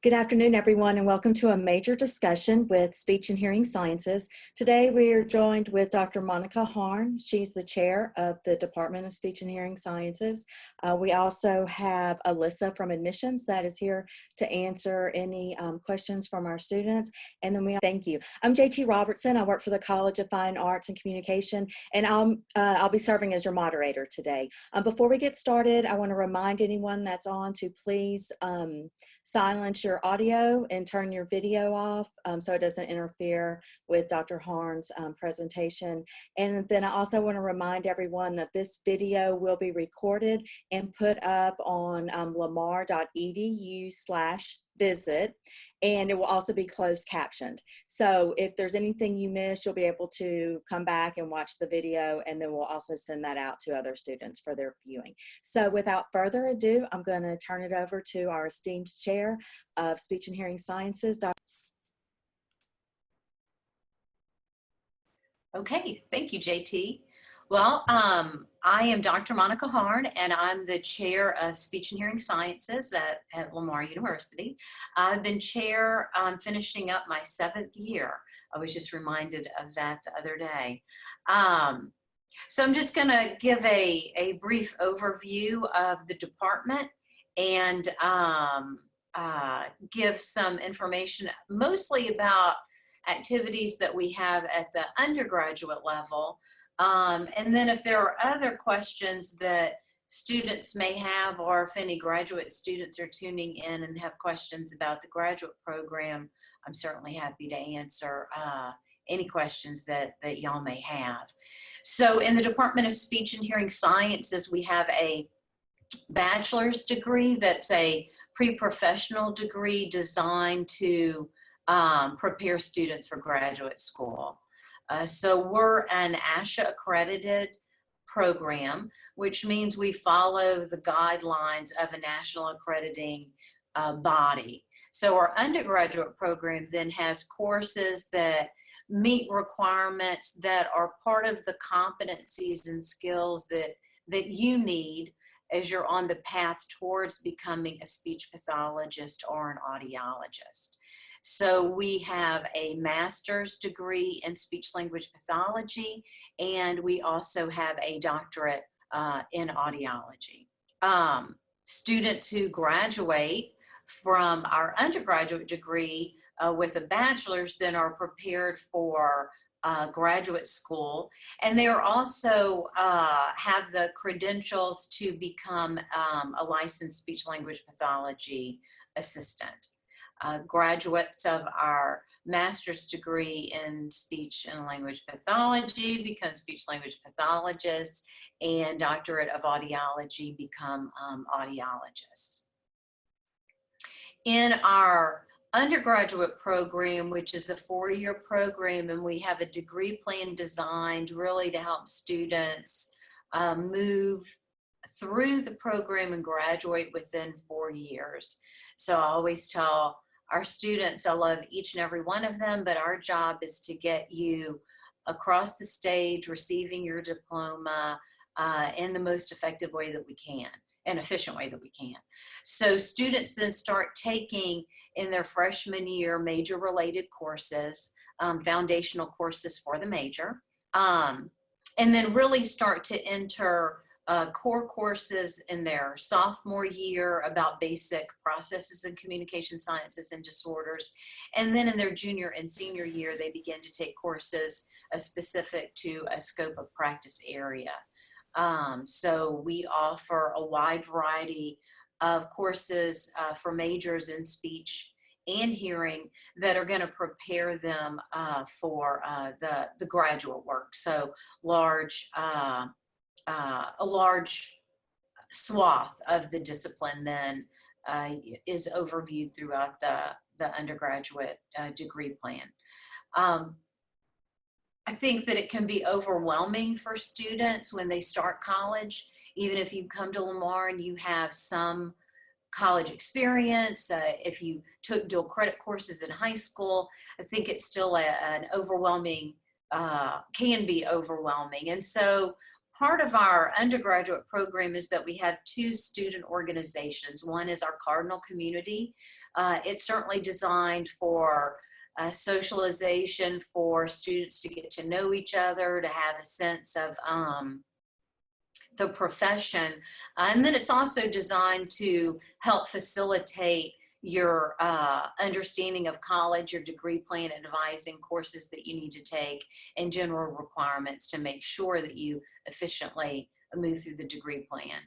Good afternoon, everyone, and welcome to a major discussion with Speech and Hearing Sciences. Today, we are joined with Dr. Monica Harn. She's the chair of the Department of Speech and Hearing Sciences. We also have Alyssa from Admissions that is here to answer any questions from our students. And then thank you. I'm JT Robertson. I work for the College of Fine Arts and Communication, and I'll be serving as your moderator today. Before we get started, I want to remind anyone that's on to please silence your audio and turn your video off so it doesn't interfere with Dr. Harn's presentation. And then I also want to remind everyone that this video will be recorded and put up on lamar.edu/visit, and it will also be closed captioned. So if there's anything you missed, you'll be able to come back and watch the video, and then we'll also send that out to other students for their viewing. So without further ado, I'm going to turn it over to our esteemed chair of Speech and Hearing Sciences, Dr. Okay, thank you, JT. Well, I am Dr. Monica Harn, and I'm the chair of Speech and Hearing Sciences at Lamar University. I've been chair, finishing up my 7th year. I was just reminded of that the other day. So I'm just gonna give a brief overview of the department and give some information mostly about activities that we have at the undergraduate level. And then if there are other questions that students may have, or if any graduate students are tuning in and have questions about the graduate program, I'm certainly happy to answer any questions that y'all may have. So in the Department of Speech and Hearing Sciences, we have a bachelor's degree that's a pre-professional degree designed to prepare students for graduate school. So we're an ASHA accredited program, which means we follow the guidelines of a national accrediting body. So our undergraduate program then has courses that meet requirements that are part of the competencies and skills that you need as you're on the path towards becoming a speech pathologist or an audiologist. So we have a master's degree in speech language pathology, and we also have a doctorate in audiology. Students who graduate from our undergraduate degree with a bachelor's then are prepared for graduate school, and they are also have the credentials to become a licensed speech language pathology assistant. Graduates of our master's degree in speech and language pathology become speech language pathologists, and doctorate of audiology become audiologists. In our undergraduate program, which is a 4-year program, and we have a degree plan designed really to help students move through the program and graduate within 4 years. So I always tell our students, I love each and every one of them, but our job is to get you across the stage, receiving your diploma in the most effective way that we can, and efficient way that we can. So students then start taking in their freshman year major related courses, foundational courses for the major, and then really start to enter core courses in their sophomore year about basic processes in communication sciences and disorders. And then in their junior and senior year, they begin to take courses specific to a scope of practice area. So we offer a wide variety of courses for majors in speech and hearing that are going to prepare them for the graduate work. So a large swath of the discipline then is overviewed throughout the undergraduate degree plan. I think that it can be overwhelming for students when they start college, even if you come to Lamar and you have some college experience, if you took dual credit courses in high school. I think it's still an overwhelming, can be overwhelming. And so part of our undergraduate program is that we have two student organizations. One is our Cardinal Community. It's certainly designed for socialization, for students to get to know each other, to have a sense of the profession. And then it's also designed to help facilitate your understanding of college, your degree plan, advising courses that you need to take, and general requirements to make sure that you efficiently move through the degree plan.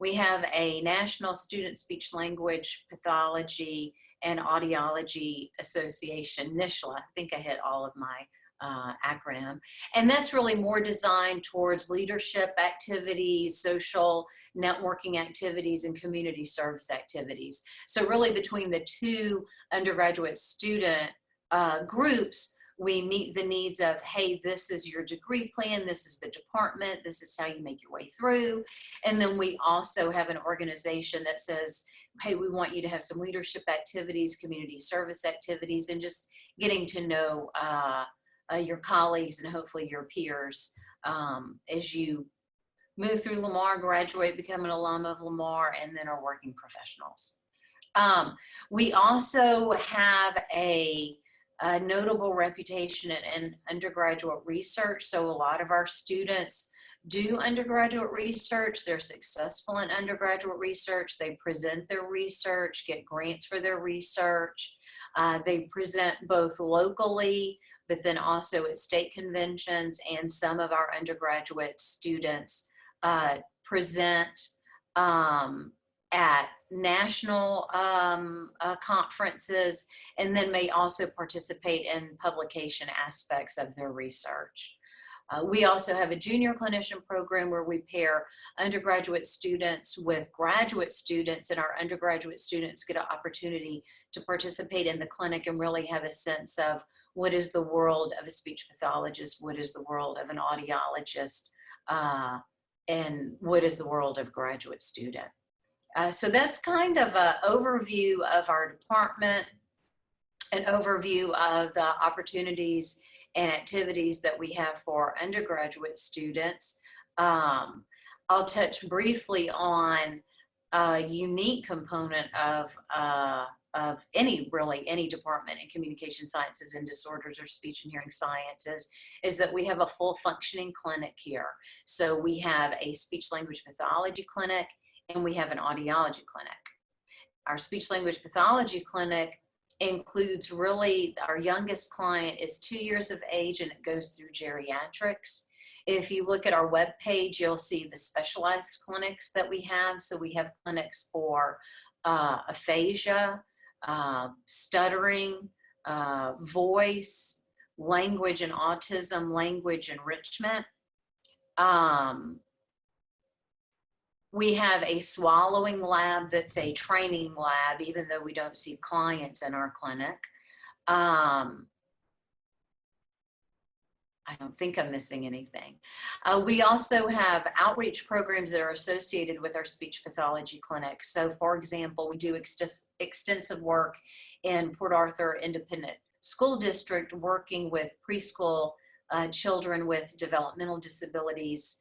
We have a National Student Speech Language Pathology and Audiology Association, NSHLA. I think I hit all of my acronym. And that's really more designed towards leadership activities, social networking activities, and community service activities. So really between the two undergraduate student groups, we meet the needs of, hey, this is your degree plan, this is the department, this is how you make your way through. And then we also have an organization that says, hey, we want you to have some leadership activities, community service activities, and just getting to know your colleagues and hopefully your peers as you move through Lamar, graduate, become an alum of Lamar, and then are working professionals. We also have a notable reputation in undergraduate research. So a lot of our students do undergraduate research. They're successful in undergraduate research. They present their research, get grants for their research. They present both locally, but then also at state conventions, and some of our undergraduate students present at national conferences, and then may also participate in publication aspects of their research. We also have a junior clinician program where we pair undergraduate students with graduate students, and our undergraduate students get an opportunity to participate in the clinic and really have a sense of what is the world of a speech pathologist, what is the world of an audiologist, and what is the world of a graduate student. So that's kind of an overview of our department, an overview of the opportunities and activities that we have for undergraduate students. I'll touch briefly on a unique component of any department in communication sciences and disorders or speech and hearing sciences, is that we have a full functioning clinic here. So we have a speech language pathology clinic and we have an audiology clinic. Our speech language pathology clinic includes, really, our youngest client is 2 years of age and it goes through geriatrics. If you look at our webpage, you'll see the specialized clinics that we have. So we have clinics for aphasia, stuttering, voice, language and autism, language enrichment. We have a swallowing lab that's a training lab, even though we don't see clients in our clinic. I don't think I'm missing anything. We also have outreach programs that are associated with our speech pathology clinic. So for example, we do extensive work in Port Arthur Independent School District, working with preschool children with developmental disabilities,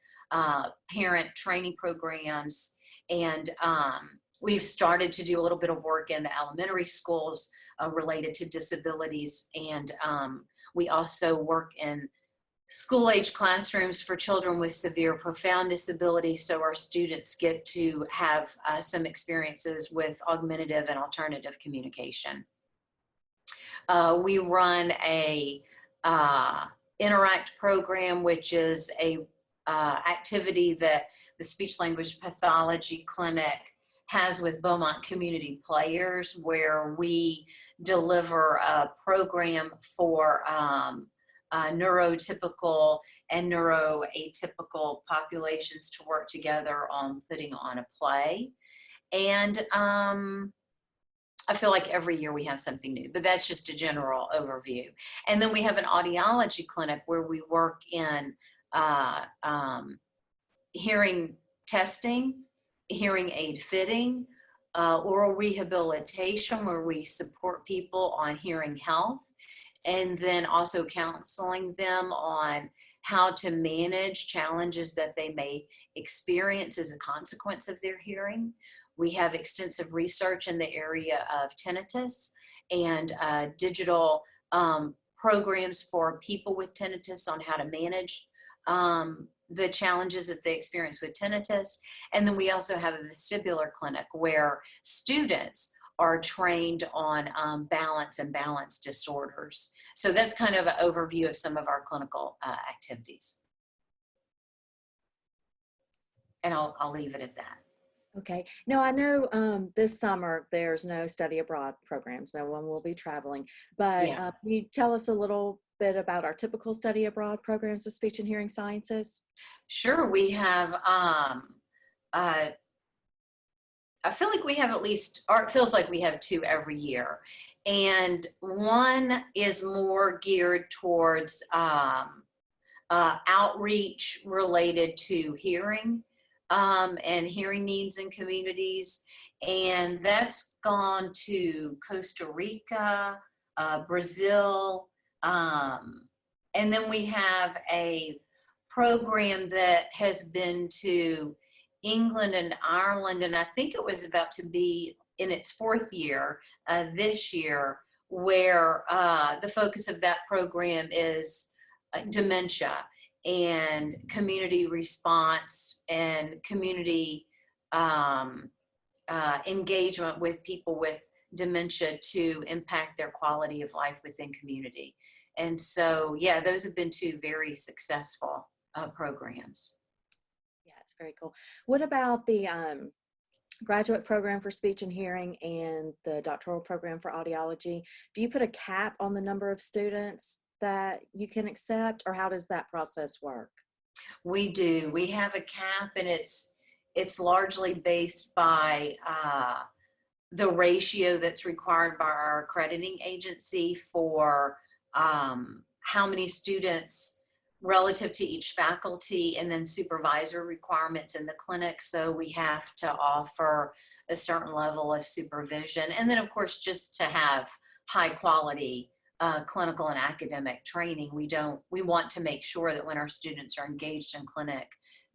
parent training programs, and we've started to do a little bit of work in the elementary schools related to disabilities, and we also work in school-age classrooms for children with severe profound disabilities, so our students get to have some experiences with augmentative and alternative communication. We run a Interact program, which is a activity that the speech language pathology clinic has with Beaumont community players, where we deliver a program for neurotypical and neuroatypical populations to work together on putting on a play. And I feel like every year we have something new, but that's just a general overview. And then we have an audiology clinic where we work in hearing testing, hearing aid fitting, oral rehabilitation, where we support people on hearing health, and then also counseling them on how to manage challenges that they may experience as a consequence of their hearing. We have extensive research in the area of tinnitus and digital programs for people with tinnitus on how to manage the challenges that they experience with tinnitus. And then we also have a vestibular clinic where students are trained on balance and balance disorders. So that's kind of an overview of some of our clinical activities. And I'll leave it at that. Okay. Now, I know this summer there's no study abroad programs. No one will be traveling. But Yeah. can you tell us a little bit about our typical study abroad programs with speech and hearing sciences? Sure. We have, I feel like we have at least, or it feels like we have 2 every year. And one is more geared towards outreach related to hearing and hearing needs in communities. And that's gone to Costa Rica, Brazil. And then we have a program that has been to England and Ireland, and I think it was about to be in its 4th year this year, where the focus of that program is dementia and community response and community engagement with people with dementia to impact their quality of life within community. And so, yeah, those have been 2 very successful programs. Yeah, it's very cool. What about the graduate program for speech and hearing and the doctoral program for audiology? Do you put a cap on the number of students that you can accept, or how does that process work? We do. We have a cap, and it's largely based by the ratio that's required by our accrediting agency for how many students relative to each faculty, and then supervisor requirements in the clinic. So we have to offer a certain level of supervision. And then, of course, just to have high quality clinical and academic training. We want to make sure that when our students are engaged in clinic,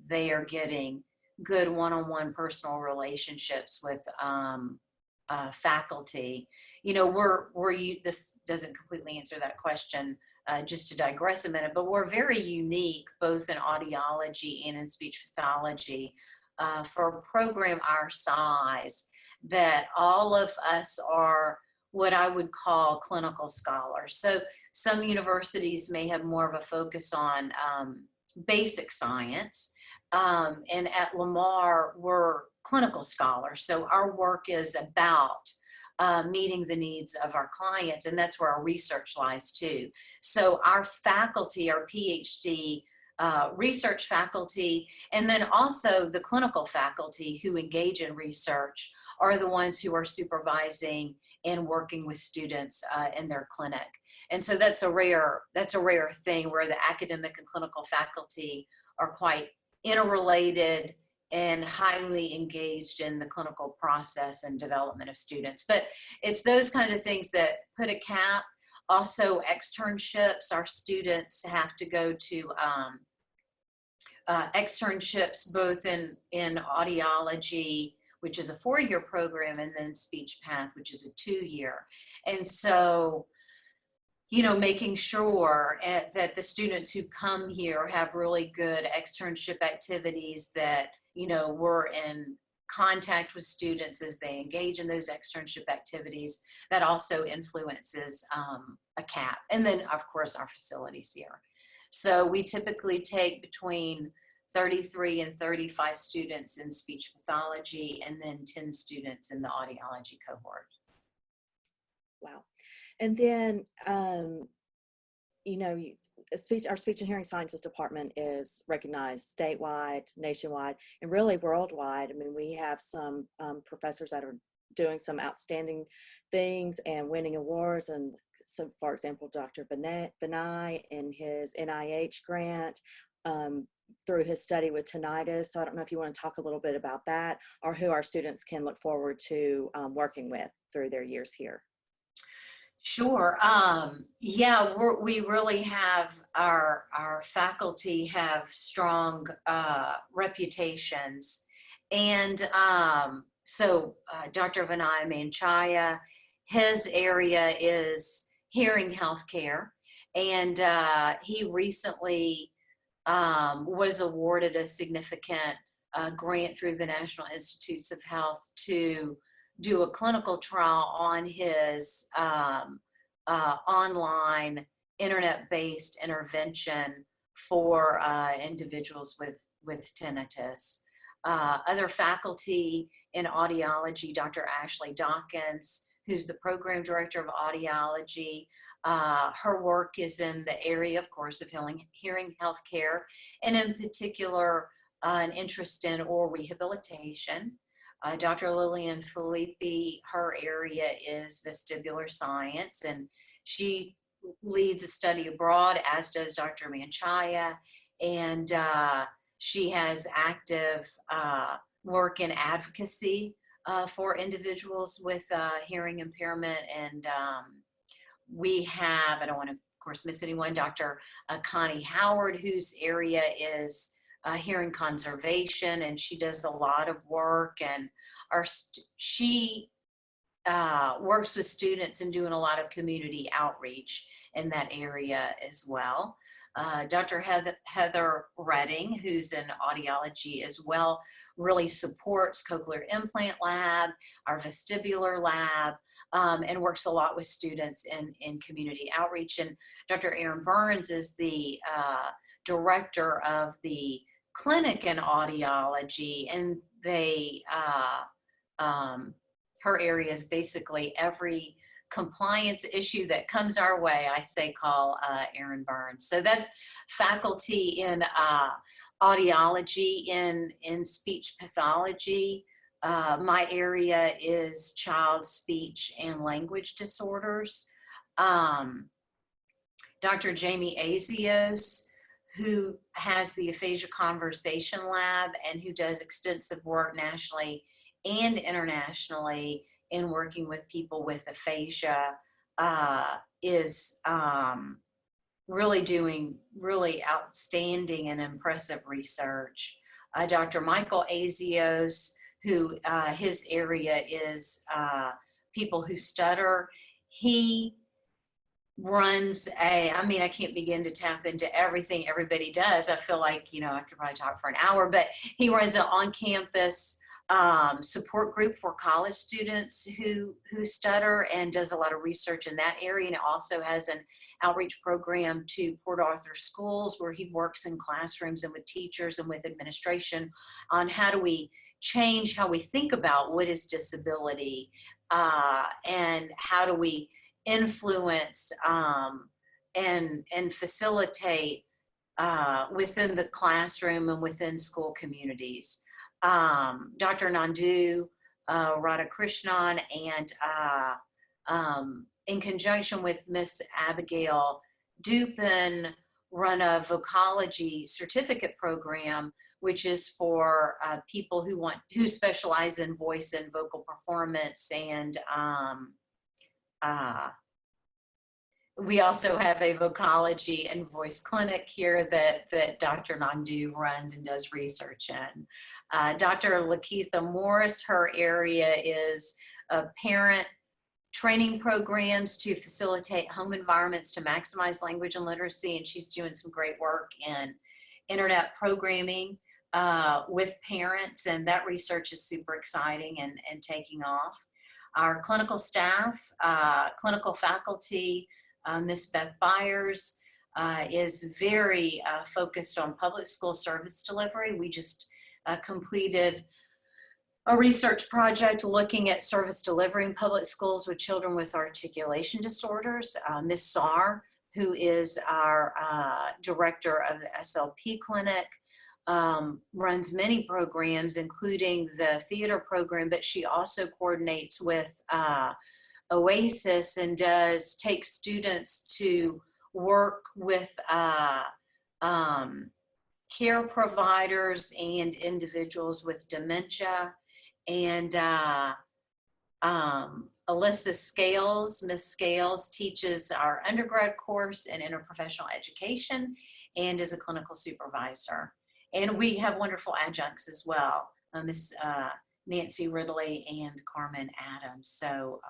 they are getting good one-on-one personal relationships with faculty. You know, this doesn't completely answer that question, just to digress a minute, but we're very unique both in audiology and in speech pathology for a program our size, that all of us are what I would call clinical scholars. So some universities may have more of a focus on basic science, and at Lamar, we're clinical scholars. So our work is about meeting the needs of our clients, and that's where our research lies too. So our faculty, our PhD research faculty, and then also the clinical faculty who engage in research are the ones who are supervising and working with students in their clinic. And so that's a rare thing, where the academic and clinical faculty are quite interrelated and highly engaged in the clinical process and development of students. But it's those kinds of things that put a cap. Also, externships. Our students have to go to externships both in audiology, which is a 4-year program, and then speech path, which is a 2-year. And so, you know, making sure that the students who come here have really good externship activities, that, you know, we're in contact with students as they engage in those externship activities, that also influences a cap. And then, of course, our facilities here. So we typically take between 33 and 35 students in speech pathology, and then 10 students in the audiology cohort. Wow. And then, you know, our speech and hearing sciences department is recognized statewide, nationwide, and really worldwide. I mean, we have some professors that are doing some outstanding things and winning awards. And so, for example, Dr. Benai and his NIH grant, through his study with tinnitus. So I don't know if you want to talk a little bit about that, or who our students can look forward to working with through their years here. Sure. Yeah, we really have our faculty have strong reputations, and Dr. Vinay Manchaya, his area is hearing healthcare, and he recently was awarded a significant grant through the National Institutes of Health to do a clinical trial on his online internet-based intervention for individuals with tinnitus. Other faculty in audiology, Dr. Ashley Dawkins, who's the program director of audiology. Her work is in the area, of course, of hearing healthcare, and in particular, an interest in oral rehabilitation. Dr. Lillian Filippi, her area is vestibular science, and she leads a study abroad, as does Dr. Manchaya, and she has active work in advocacy for individuals with hearing impairment. And we have, I don't want to, of course, miss anyone, Dr. Connie Howard, whose area is hearing conservation, and she does a lot of work, and she works with students and doing a lot of community outreach in that area as well. Dr. Heather Redding, who's in audiology as well, really supports Cochlear Implant Lab, our vestibular lab, and works a lot with students in community outreach. And Dr. Erin Burns is the director of the clinic in audiology, and they her area is basically every compliance issue that comes our way, I say call Erin Burns. So that's faculty in audiology, in speech pathology. My area is child speech and language disorders. Dr. Jamie Azios, who has the Aphasia Conversation Lab and who does extensive work nationally and internationally in working with people with aphasia, is really doing really outstanding and impressive research. Dr. Michael Azios, who his area is people who stutter, he runs I can't begin to tap into everything everybody does. I feel like, I could probably talk for an hour, but he runs an on-campus support group for college students who stutter, and does a lot of research in that area. And it also has an outreach program to Port Arthur schools, where he works in classrooms and with teachers and with administration on how do we change how we think about what is disability, and how do we influence and facilitate within the classroom and within school communities. Dr. Nandu Radhakrishnan, and in conjunction with Miss Abigail Dupin, run a vocology certificate program, which is for people who specialize in voice and vocal performance. And we also have a vocology and voice clinic here that Dr. Nandu runs and does research in. Dr. Lakeitha Morris, her area is parent training programs to facilitate home environments to maximize language and literacy, and she's doing some great work in internet programming with parents, and that research is super exciting and taking off. Our clinical staff, clinical faculty, Ms. Beth Byers is very focused on public school service delivery. We just completed a research project looking at service delivery in public schools with children with articulation disorders. Ms. Saar, who is our director of the SLP clinic, runs many programs, including the theater program, but she also coordinates with OASIS and does take students to work with care providers and individuals with dementia. And Alyssa Scales, Miss Scales, teaches our undergrad course in interprofessional education and is a clinical supervisor. And we have wonderful adjuncts as well, Miss Nancy Ridley and Carmen Adams. So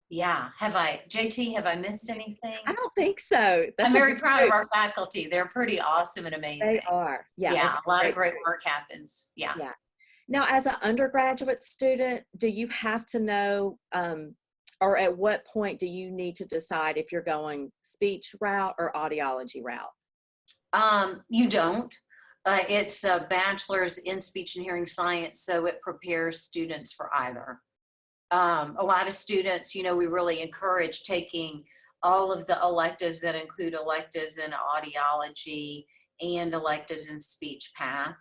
yeah, JT, have I missed anything? I don't think so. I'm very proud of our faculty. They're pretty awesome and amazing. They are. Yeah. Yeah, a lot of great work happens. Yeah. Yeah. Now, as an undergraduate student, do you have to know, or at what point do you need to decide if you're going speech route or audiology route? You don't. It's a bachelor's in speech and hearing science, so it prepares students for either. A lot of students, we really encourage taking all of the electives that include electives in audiology and electives in speech path.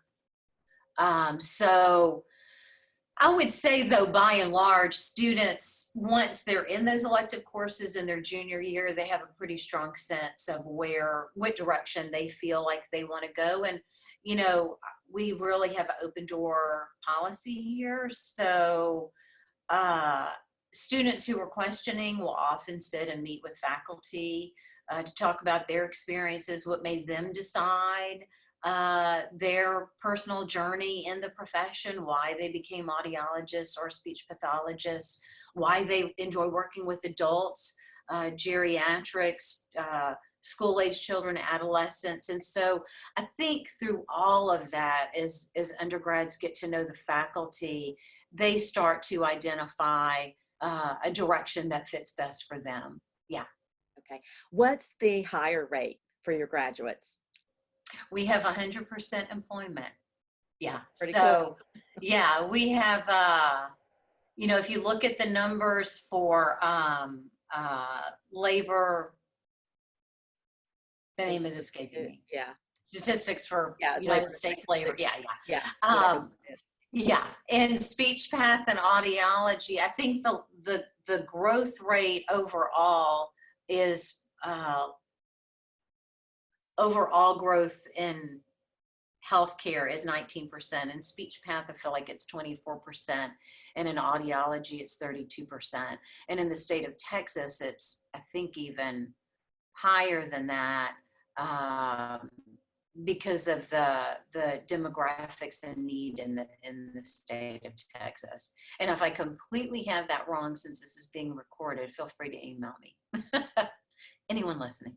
So I would say, though, by and large, students, once they're in those elective courses in their junior year, they have a pretty strong sense of what direction they feel like they want to go. And, we really have an open door policy here. So students who are questioning will often sit and meet with faculty to talk about their experiences, what made them decide, their personal journey in the profession, why they became audiologists or speech pathologists, why they enjoy working with adults, geriatrics, school-age children, adolescents. And so I think through all of that, as undergrads get to know the faculty, they start to identify a direction that fits best for them. Yeah. Okay. What's the hire rate for your graduates? We have 100% employment. Yeah. Pretty so cool. Yeah, we have, if you look at the numbers for labor, the name is escaping me. Yeah. Statistics for United States labor. Yeah. Yeah. In speech path and audiology, I think the growth rate overall is overall growth in healthcare is 19%. In speech path, I feel like it's 24%. And in audiology, it's 32%. And in the state of Texas, it's, I think, even higher than that because of the demographics and need in the state of Texas. And if I completely have that wrong, since this is being recorded, feel free to email me. Anyone listening?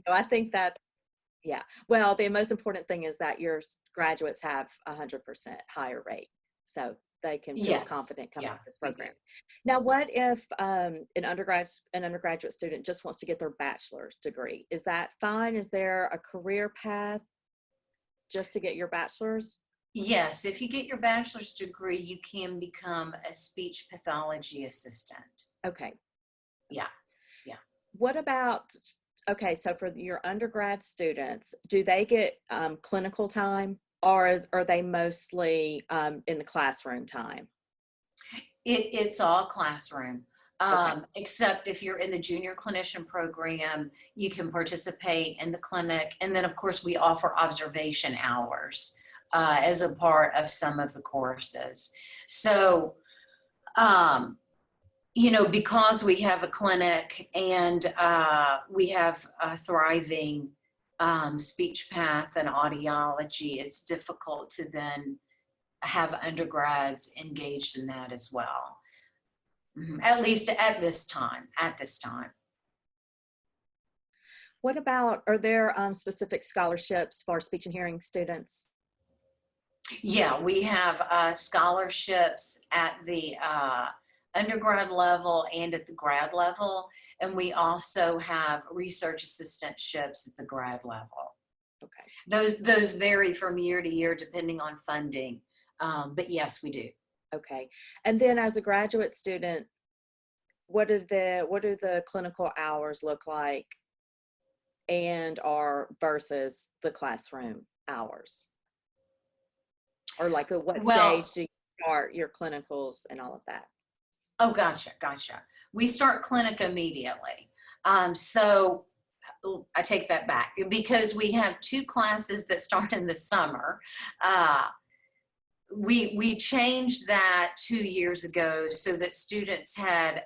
No, I think that's, yeah. Well, the most important thing is that your graduates have 100% higher rate, so they can feel confident coming to this program. Now, what if an undergraduate student just wants to get their bachelor's degree? Is that fine? Is there a career path just to get your bachelor's? Yes, if you get your bachelor's degree, you can become a speech pathology assistant. Okay. Yeah. What about, okay, so for your undergrad students, do they get clinical time, or are they mostly in the classroom time? It's all classroom. Okay. Except if you're in the junior clinician program, you can participate in the clinic. And then, of course, we offer observation hours as a part of some of the courses. So, because we have a clinic and we have a thriving speech path and audiology, it's difficult to then have undergrads engaged in that as well. At least at this time. What about, are there specific scholarships for speech and hearing students? Yeah, we have scholarships at the undergrad level and at the grad level, and we also have research assistantships at the grad level. Okay. Those vary from year to year depending on funding, but yes, we do. Okay. And then as a graduate student, what do the clinical hours look like versus the classroom hours? Or like at what stage do you start your clinicals and all of that? Oh, gotcha. We start clinic immediately. So I take that back because we have two classes that start in the summer. we changed that 2 years ago so that students had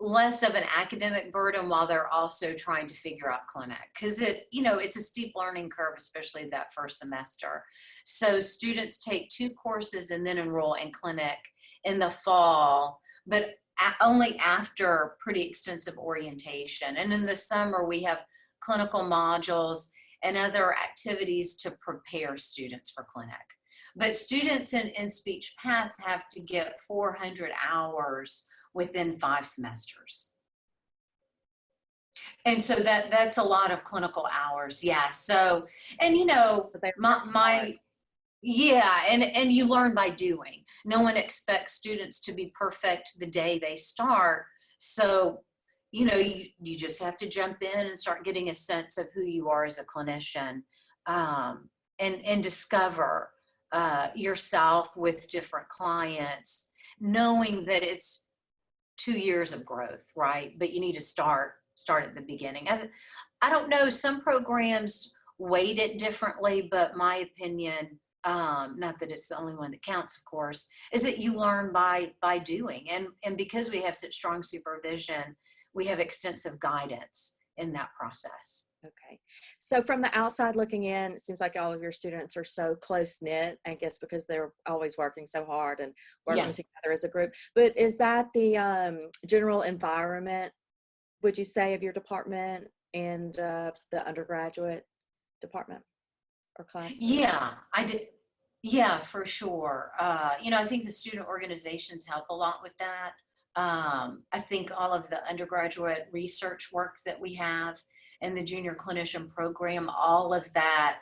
less of an academic burden while they're also trying to figure out clinic, because it's a steep learning curve, especially that first semester. So students take 2 courses and then enroll in clinic in the fall, but only after pretty extensive orientation. And in the summer, we have clinical modules and other activities to prepare students for clinic. But students in speech path have to get 400 hours within 5 semesters. And so that's a lot of clinical hours. Yeah. So, and yeah, and you learn by doing. No one expects students to be perfect the day they start. So, you just have to jump in and start getting a sense of who you are as a clinician, and discover yourself with different clients, knowing that it's 2 years of growth, right? But you need to start at the beginning. I don't know, some programs weight it differently, but my opinion, not that it's the only one that counts, of course, is that you learn by doing. And because we have such strong supervision, we have extensive guidance in that process. Okay. So from the outside looking in, it seems like all of your students are so close knit, I guess, because they're always working so hard and working together as a group. But is that the general environment, would you say, of your department and the undergraduate department or class? Yeah, I did. Yeah, for sure. I think the student organizations help a lot with that. I think all of the undergraduate research work that we have and the junior clinician program, all of that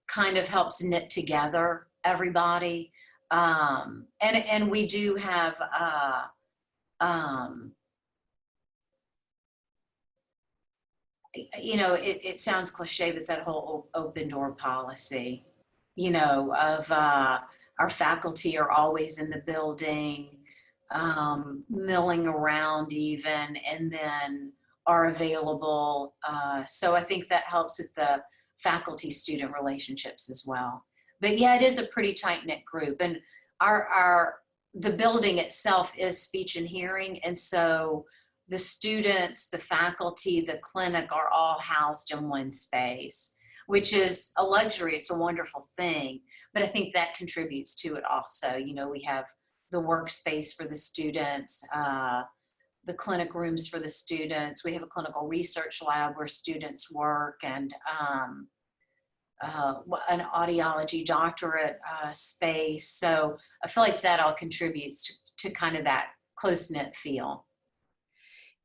kind of helps knit together everybody. And we do have, it sounds cliche, but that whole open door policy, of our faculty are always in the building, milling around even, and then are available. So I think that helps with the faculty-student relationships as well. But yeah, it is a pretty tight-knit group, and the building itself is speech and hearing, and so the students, the faculty, the clinic are all housed in one space, which is a luxury. It's a wonderful thing, but I think that contributes to it also. We have the workspace for the students, the clinic rooms for the students. We have a clinical research lab where students work, and an audiology doctorate space. So I feel like that all contributes to kind of that close-knit feel.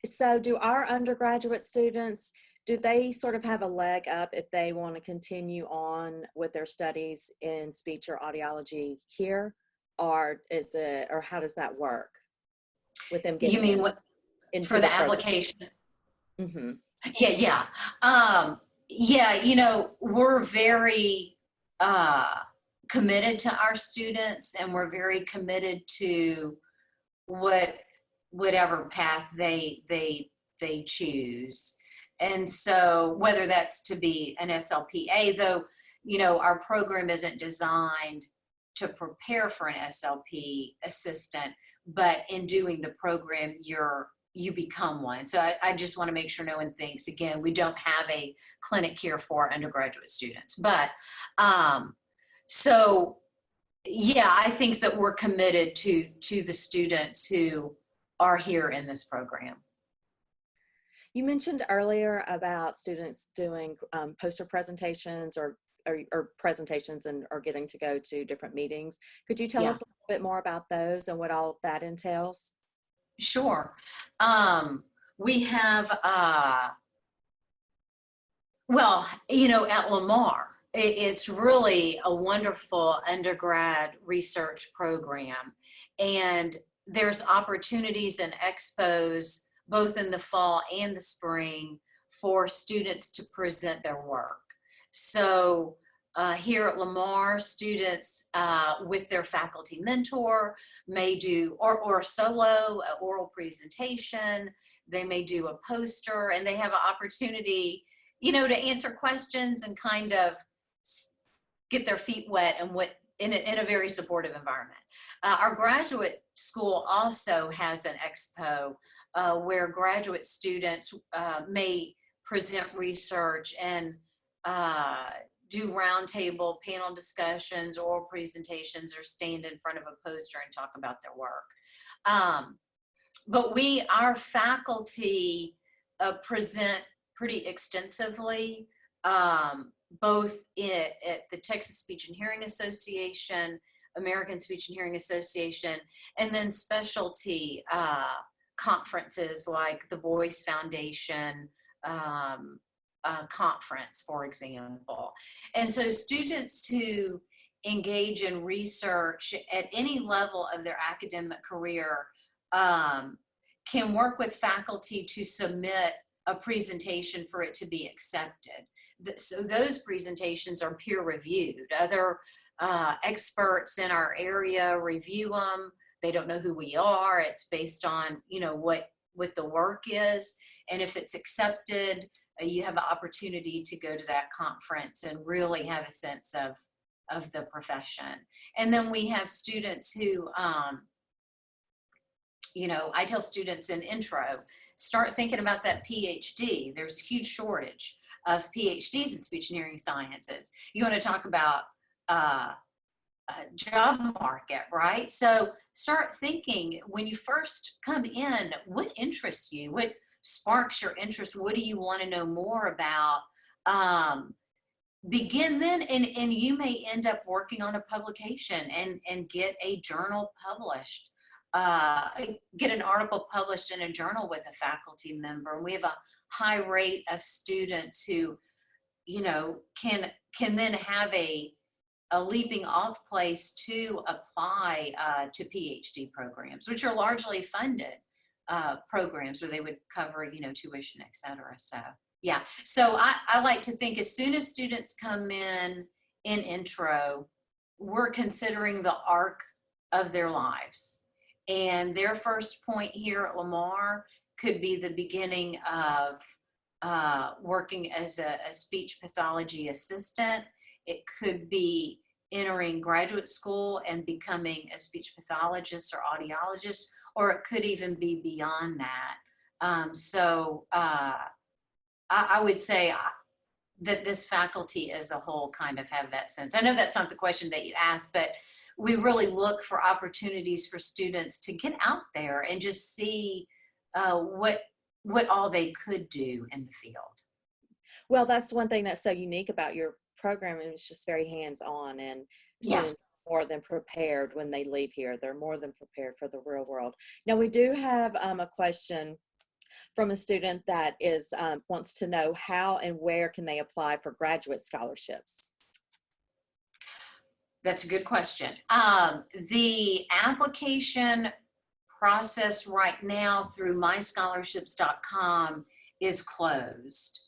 So do our undergraduate students, do they sort of have a leg up if they want to continue on with their studies in speech or audiology here? Or how does that work with them getting You mean into for the application? Mm-hmm. Yeah. We're very committed to our students, and we're very committed to whatever path they choose. And so whether that's to be an SLPA, though, our program isn't designed to prepare for an SLP assistant, but in doing the program, you become one. So I just want to make sure no one thinks, again, we don't have a clinic here for undergraduate students. But so yeah, I think that we're committed to the students who are here in this program. You mentioned earlier about students doing poster presentations or presentations and are getting to go to different meetings. Could you tell us a little bit more about those and what all that entails? Sure. We have, at Lamar, it's really a wonderful undergrad research program. And there's opportunities and expos both in the fall and the spring for students to present their work. So here at Lamar, students with their faculty mentor may do, or solo, an oral presentation. They may do a poster, and they have an opportunity, to answer questions and kind of get their feet wet and in a very supportive environment. Our graduate school also has an expo where graduate students may present research and do roundtable panel discussions, oral presentations, or stand in front of a poster and talk about their work. But our faculty present pretty extensively, both at the Texas Speech and Hearing Association, American Speech and Hearing Association, and then specialty conferences like the Voice Foundation conference, for example. And so students who engage in research at any level of their academic career can work with faculty to submit a presentation for it to be accepted. So those presentations are peer reviewed. Other experts in our area review them. They don't know who we are. It's based on, you know, what the work is. And if it's accepted, you have an opportunity to go to that conference and really have a sense of the profession. And then we have students who, you know, I tell students in intro, start thinking about that PhD. There's a huge shortage of PhDs in speech and hearing sciences. You want to talk about job market, right? So start thinking when you first come in, what interests you? What sparks your interest? What do you want to know more about? Begin then, and you may end up working on a publication and get a journal published. Get an article published in a journal with a faculty member. And we have a high rate of students who, you know, can then have a leaping off place to apply to PhD programs, which are largely funded programs where they would cover, you know, tuition, et cetera. So yeah, so I like to think as soon as students come in intro, we're considering the arc of their lives. And their first point here at Lamar could be the beginning of working as a speech pathology assistant. It could be entering graduate school and becoming a speech pathologist or audiologist, or it could even be beyond that. I would say that this faculty as a whole kind of have that sense. I know that's not the question that you asked, but we really look for opportunities for students to get out there and just see what all they could do in the field. Well, that's one thing that's so unique about your program. It's just very hands-on, and students are more than prepared when they leave here. They're more than prepared for the real world. Now, we do have a question from a student that is wants to know how and where can they apply for graduate scholarships? That's a good question. The application process right now through myscholarships.com is closed.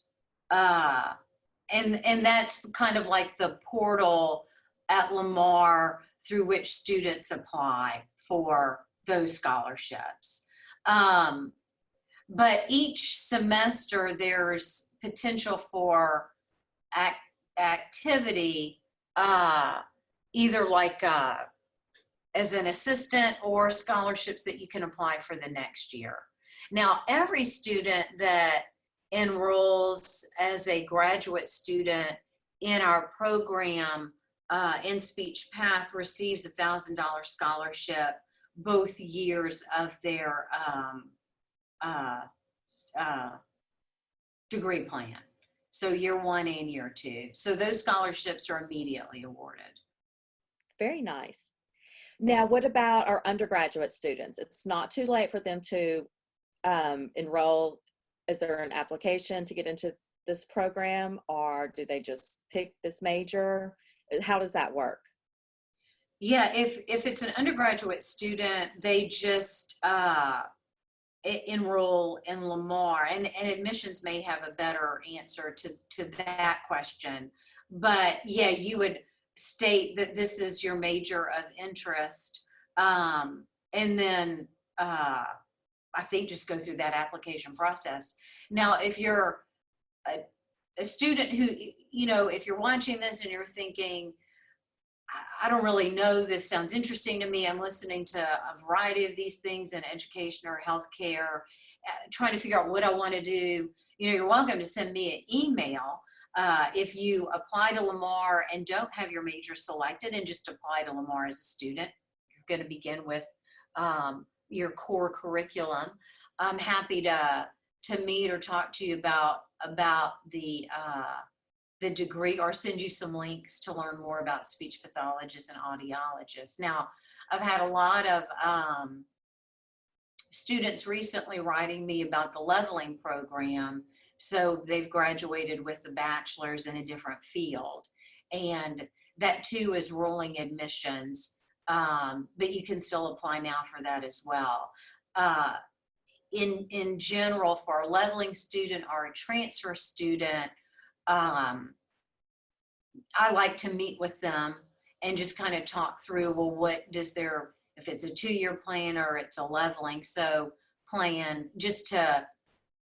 And that's kind of like the portal at Lamar through which students apply for those scholarships. But each semester there's potential for activity, either like as an assistant or scholarships that you can apply for the next year. Now, every student that enrolls as a graduate student in our program in Speech Path receives a $1,000 scholarship both years of their degree plan. So year 1 and year 2. So those scholarships are immediately awarded. Very nice. Now, what about our undergraduate students? It's not too late for them to enroll. Is there an application to get into this program, or do they just pick this major? How does that work? Yeah, if it's an undergraduate student, they just enroll in Lamar, and admissions may have a better answer to that question. But yeah, you would state that this is your major of interest, and then I think just go through that application process. Now, if you're a student who, you know, if you're watching this and you're thinking, I don't really know, this sounds interesting to me. I'm listening to a variety of these things in education or healthcare, trying to figure out what I want to do. You're welcome to send me an email if you apply to Lamar and don't have your major selected and just apply to Lamar as a student. You're going to begin with your core curriculum. I'm happy to meet or talk to you about the degree, or send you some links to learn more about speech pathologists and audiologists. Now, I've had a lot of students recently writing me about the leveling program. So they've graduated with the bachelor's in a different field. And that too is rolling admissions, but you can still apply now for that as well. In general, for a leveling student or a transfer student, I like to meet with them and just kind of talk through, well, what does if it's a 2-year plan or it's a leveling plan, just to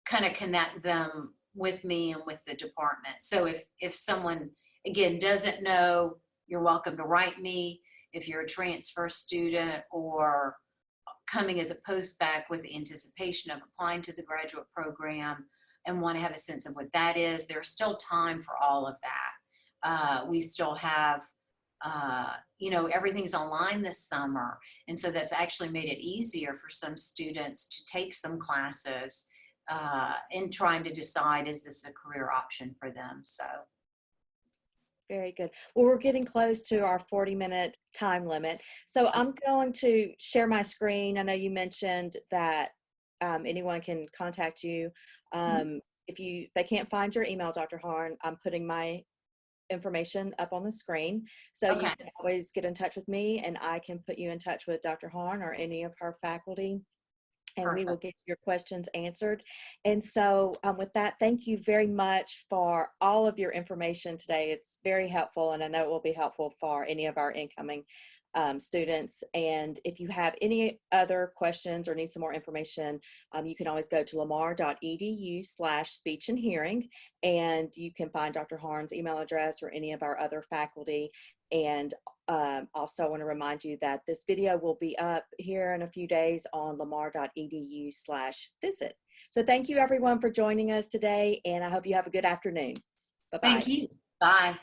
kind of connect them with me and with the department. So if someone, again, doesn't know, you're welcome to write me. If you're a transfer student or coming as a post-bac with anticipation of applying to the graduate program and want to have a sense of what that is, there's still time for all of that. We still have, everything's online this summer. And so that's actually made it easier for some students to take some classes in trying to decide, is this a career option for them? So. Very good. Well, we're getting close to our 40-minute time limit. So I'm going to share my screen. I know you mentioned that anyone can contact you. If they can't find your email, Dr. Harn, I'm putting my information up on the screen. So Okay. You can always get in touch with me, and I can put you in touch with Dr. Harn or any of her faculty, and Perfect. we will get your questions answered. And so with that, thank you very much for all of your information today. It's very helpful, and I know it will be helpful for any of our incoming students. And if you have any other questions or need some more information, you can always go to lamar.edu/speech and hearing, and you can find Dr. Harn's email address or any of our other faculty. And also I want to remind you that this video will be up here in a few days on lamar.edu/visit. So thank you everyone for joining us today, and I hope you have a good afternoon. Bye-bye. Thank you. Bye.